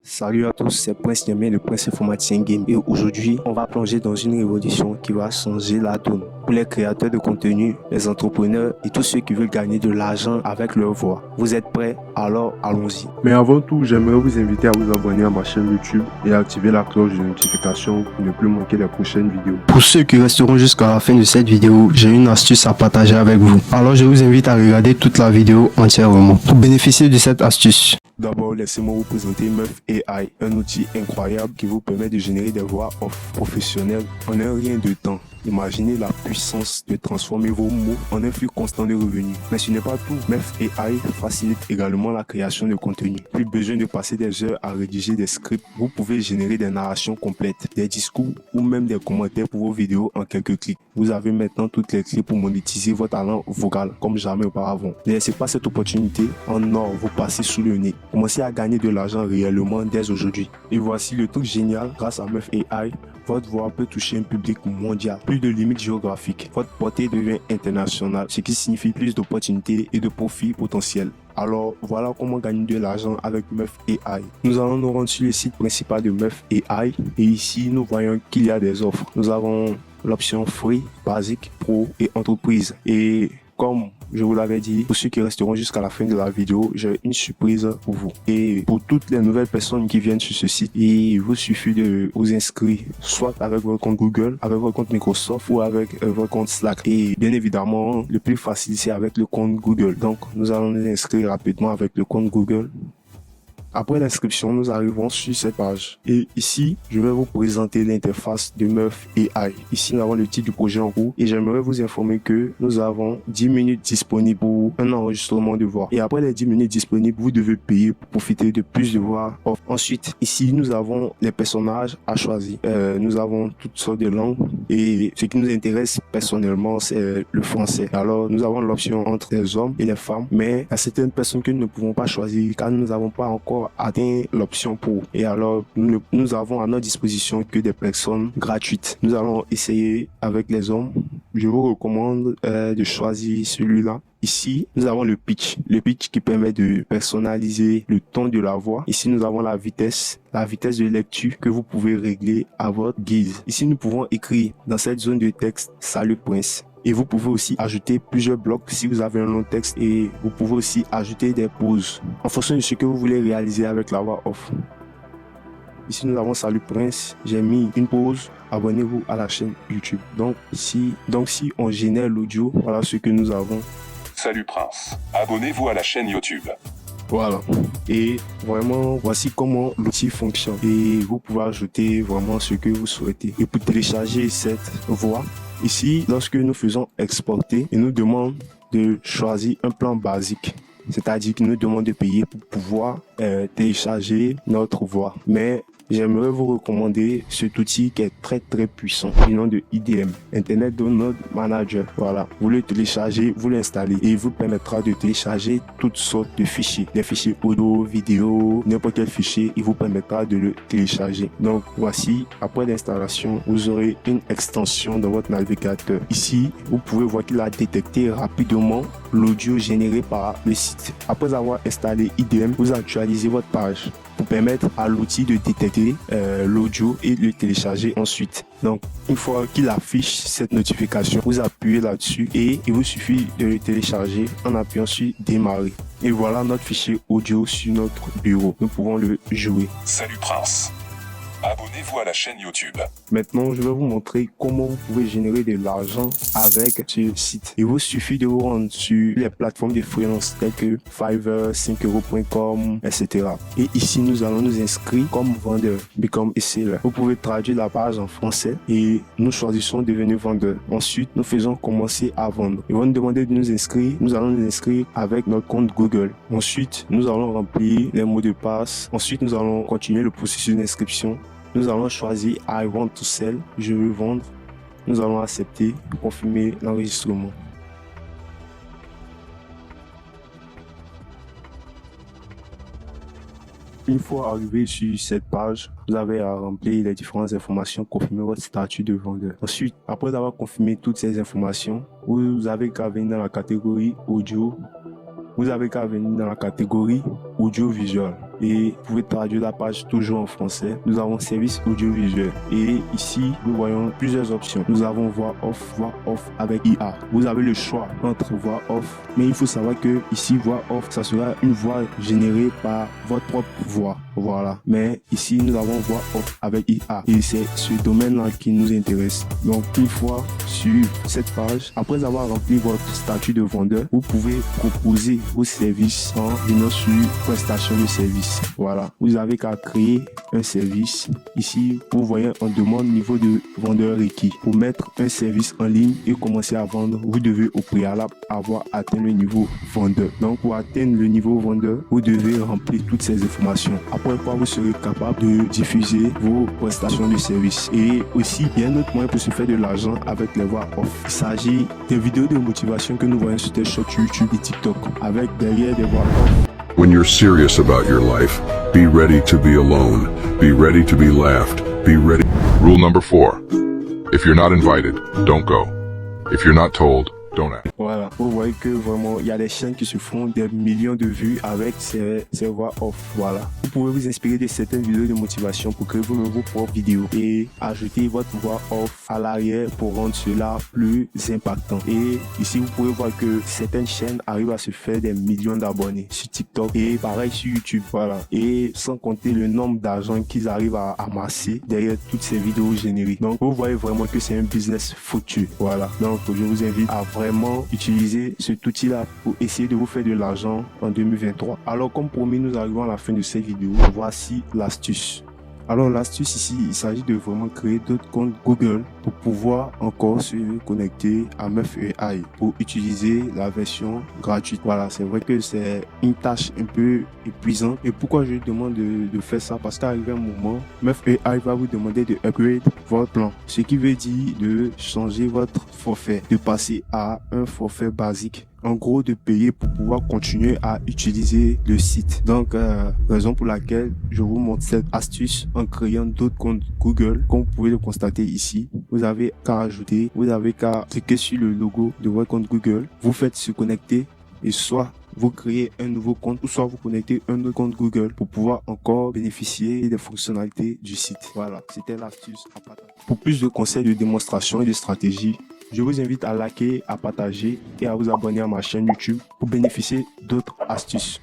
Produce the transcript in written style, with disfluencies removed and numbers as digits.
Salut à tous, c'est Prince Niamey, le Prince Informaticien Game. Et aujourd'hui, on va plonger dans une révolution qui va changer la donne pour les créateurs de contenu, les entrepreneurs et tous ceux qui veulent gagner de l'argent avec leur voix. Vous êtes prêts? Alors allons-y. Mais avant tout, j'aimerais vous inviter à vous abonner à ma chaîne YouTube et à activer la cloche de notification pour ne plus manquer les prochaines vidéos. Pour ceux qui resteront jusqu'à la fin de cette vidéo, j'ai une astuce à partager avec vous. Alors je vous invite à regarder toute la vidéo entièrement pour bénéficier de cette astuce. D'abord, laissez-moi vous présenter Meuf AI, un outil incroyable qui vous permet de générer des voix off professionnelles en un rien de temps. Imaginez la puissance de transformer vos mots en un flux constant de revenus. Mais ce n'est pas tout. Meuf AI facilite également la création de contenu. Plus besoin de passer des heures à rédiger des scripts. Vous pouvez générer des narrations complètes, des discours ou même des commentaires pour vos vidéos en quelques clics. Vous avez maintenant toutes les clés pour monétiser votre talent vocal comme jamais auparavant. Ne laissez pas cette opportunité en or vous passer sous le nez. Commencez à gagner de l'argent réellement dès aujourd'hui. Et voici le truc génial, grâce à Meuf AI, votre voix peut toucher un public mondial. Plus de limites géographiques. Votre portée devient internationale, ce qui signifie plus d'opportunités et de profits potentiels. Alors voilà comment gagner de l'argent avec Meuf AI. Nous allons nous rendre sur le site principal de Meuf AI et ici nous voyons qu'il y a des offres. Nous avons l'option Free, Basique, Pro et Entreprise. Et comme je vous l'avais dit, pour ceux qui resteront jusqu'à la fin de la vidéo, j'ai une surprise pour vous. Et pour toutes les nouvelles personnes qui viennent sur ce site, il vous suffit de vous inscrire soit avec votre compte Google, avec votre compte Microsoft ou avec votre compte Slack. Et bien évidemment, le plus facile, c'est avec le compte Google. Donc, nous allons nous inscrire rapidement avec le compte Google. Après l'inscription, nous arrivons sur cette page. Et ici, je vais vous présenter l'interface de Meuf AI. Ici, nous avons le titre du projet en cours. Et j'aimerais vous informer que nous avons 10 minutes disponibles pour un enregistrement de voix. Et après les 10 minutes disponibles, vous devez payer pour profiter de plus de voix off. Ensuite, ici, nous avons les personnages à choisir. Nous avons toutes sortes de langues. Et ce qui nous intéresse personnellement, c'est le français. Alors, nous avons l'option entre les hommes et les femmes. Mais il y a certaines personnes que nous ne pouvons pas choisir car nous n'avons pas encore atteint l'option pour. Et alors, nous avons à notre disposition que des personnes gratuites. Nous allons essayer avec les hommes. Je vous recommande de choisir celui-là. Ici, nous avons le pitch. Le pitch qui permet de personnaliser le ton de la voix. Ici, nous avons la vitesse de lecture que vous pouvez régler à votre guise. Ici, nous pouvons écrire dans cette zone de texte « Salut Prince ». Et vous pouvez aussi ajouter plusieurs blocs si vous avez un long texte et vous pouvez aussi ajouter des pauses en fonction de ce que vous voulez réaliser avec la voix off. Ici, nous avons Salut Prince. J'ai mis une pause. Abonnez-vous à la chaîne YouTube. Donc si on génère l'audio, voilà ce que nous avons. Salut Prince. Abonnez-vous à la chaîne YouTube. Voilà. Et vraiment, voici comment l'outil fonctionne. Et vous pouvez ajouter vraiment ce que vous souhaitez. Et pour télécharger cette voix, ici, lorsque nous faisons exporter, il nous demande de choisir un plan basique. C'est-à-dire qu'il nous demande de payer pour pouvoir télécharger notre voix. Mais j'aimerais vous recommander cet outil qui est très puissant, du nom de IDM, Internet Download Manager. Voilà, vous le téléchargez, vous l'installez et il vous permettra de télécharger toutes sortes de fichiers, des fichiers audio, vidéo, n'importe quel fichier, il vous permettra de le télécharger. Donc voici, après l'installation, vous aurez une extension dans votre navigateur. Ici, vous pouvez voir qu'il a détecté rapidement l'audio généré par le site. Après avoir installé IDM, vous actualisez votre page pour permettre à l'outil de détecter l'audio et de le télécharger ensuite. Donc, une fois qu'il affiche cette notification, vous appuyez là-dessus et il vous suffit de le télécharger en appuyant sur démarrer. Et voilà notre fichier audio sur notre bureau. Nous pouvons le jouer. Salut Prince. Abonnez-vous à la chaîne YouTube. Maintenant, je vais vous montrer comment vous pouvez générer de l'argent avec ce site. Il vous suffit de vous rendre sur les plateformes de freelance telles que Fiverr, 5euros.com, etc. Et ici, nous allons nous inscrire comme vendeur, become a seller. Vous pouvez traduire la page en français et nous choisissons devenir vendeur. Ensuite, nous faisons commencer à vendre. Ils vont nous demander de nous inscrire. Nous allons nous inscrire avec notre compte Google. Ensuite, nous allons remplir les mots de passe. Ensuite, nous allons continuer le processus d'inscription. Nous allons choisir I want to sell, je veux vendre. Nous allons accepter, confirmer l'enregistrement. Une fois arrivé sur cette page, vous avez à remplir les différentes informations, confirmer votre statut de vendeur. Ensuite, après avoir confirmé toutes ces informations, vous avez qu'à venir dans la catégorie audio. Vous avez qu'à venir dans la catégorie audiovisuel. et vous pouvez traduire la page toujours en français. Nous avons service audiovisuel et ici nous voyons plusieurs options. Nous avons voix off avec IA. Vous avez le choix entre voix off, mais il faut savoir que ici voix off, ça sera une voix générée par votre propre voix. Voilà. Mais ici nous avons voix off avec IA et c'est ce domaine-là qui nous intéresse. Donc une fois sur cette page, après avoir rempli votre statut de vendeur, vous pouvez proposer vos services en venant sur prestation de service. Voilà. Vous avez qu'à créer un service. Ici, vous voyez, on demande niveau de vendeur requis. Pour mettre un service en ligne et commencer à vendre, vous devez au préalable avoir atteint le niveau vendeur. Donc, pour atteindre le niveau vendeur, vous devez remplir toutes ces informations. Après quoi, vous serez capable de diffuser vos prestations de service. Et aussi, il y a un autre moyen pour se faire de l'argent avec les voix off. Il s'agit des vidéos de motivation que nous voyons sur tes shorts YouTube et TikTok avec derrière des voix off. When you're serious about your life, be ready to be alone. Be ready to be laughed. Be ready. Rule number 4. If you're not invited, don't go. If you're not told, don't ask. Voilà, vous voyez que vraiment il y a des chaînes qui se font des millions de vues avec ces voix off. Voilà, vous pouvez vous inspirer de certaines vidéos de motivation pour créer vous-même vos propres vidéos et ajouter votre voix off à l'arrière pour rendre cela plus impactant. Et ici vous pouvez voir que certaines chaînes arrivent à se faire des millions d'abonnés sur TikTok et pareil sur YouTube. Voilà, et sans compter le nombre d'argent qu'ils arrivent à amasser derrière toutes ces vidéos génériques. Donc vous voyez vraiment que c'est un business foutu. Voilà, donc je vous invite à vraiment utiliser cet outil-là pour essayer de vous faire de l'argent en 2023. Alors comme promis, nous arrivons à la fin de cette vidéo. Voici l'astuce. Alors l'astuce ici, il s'agit de vraiment créer d'autres comptes Google pour pouvoir encore se connecter à Meuf AI pour utiliser la version gratuite. Voilà, c'est vrai que c'est une tâche un peu épuisante. Et pourquoi je demande de faire ça? Parce qu'arrivé un moment, Meuf AI va vous demander de upgrade votre plan. Ce qui veut dire de changer votre forfait, de passer à un forfait basique. En gros, de payer pour pouvoir continuer à utiliser le site. Donc, raison pour laquelle je vous montre cette astuce en créant d'autres comptes Google. Comme vous pouvez le constater ici, vous avez qu'à ajouter, vous avez qu'à cliquer sur le logo de votre compte Google. Vous faites se connecter et soit vous créez un nouveau compte ou soit vous connectez un autre compte Google pour pouvoir encore bénéficier des fonctionnalités du site. Voilà, c'était l'astuce à partager. Pour plus de conseils de démonstration et de stratégie, je vous invite à liker, à partager et à vous abonner à ma chaîne YouTube pour bénéficier d'autres astuces.